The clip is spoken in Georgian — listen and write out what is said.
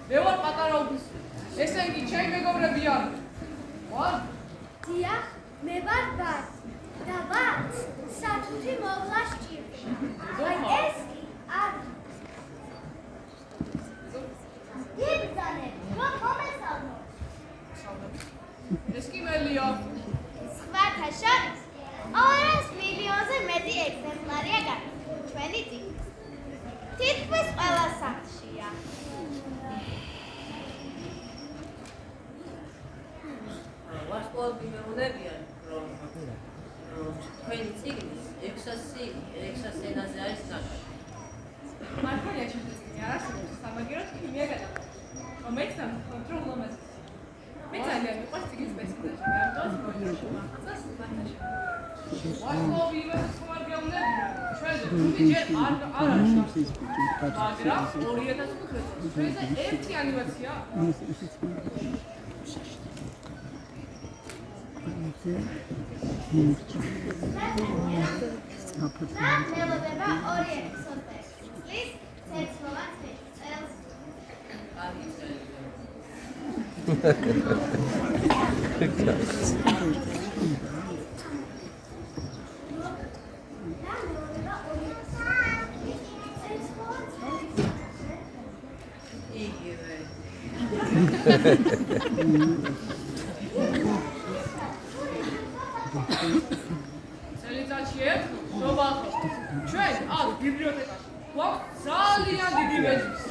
მე ვარ პატარა ოფიცერი. ესენი ჩემი მეგობრები არიან. ვარ? დიახ, მე ვარ ბარ. და ვარც სათუთი მოვლა სჭირდება. აი ეს კი არ. იბრძანები, რომ მომესალმო. ეს კი მელია. სხვათა შორის 200 მილიონზე მეტი ეგზემპლარია გაყიდული ჩვენი წიგნის. თითქმის ყველა სახლშია. ვარსკვლავები მეუბნებიან, რომ თქვენი წიგნის 600 ენაზე არის ნახატი. მართალია ჩემი წიგნი არ არსებობს, სამაგიეროდ ქიმია გადაყრა. რომელიც ამხობთ რომ ლომაზი. მე ძალიან მიყვარს წიგნის პერსონაჟი, ამიტომ მოიჭრა მახაცას მათაშა. ვარსკვლავები იმას ხომ არ გეუბნებიან. ჩვენ ჯგუფი ჯერ არ არის. მაგრამ 2005 წელს ჩვენზე ერთი ანიმაცია. მელოდება 2 ეპიზოდზე. წლის ცეცხლოვან წელს. წელიწადში ერთხელ, ჩვენ აქ ბიბლიოთეკაში გვაქვს ძალიან დიდი მეჯლისი.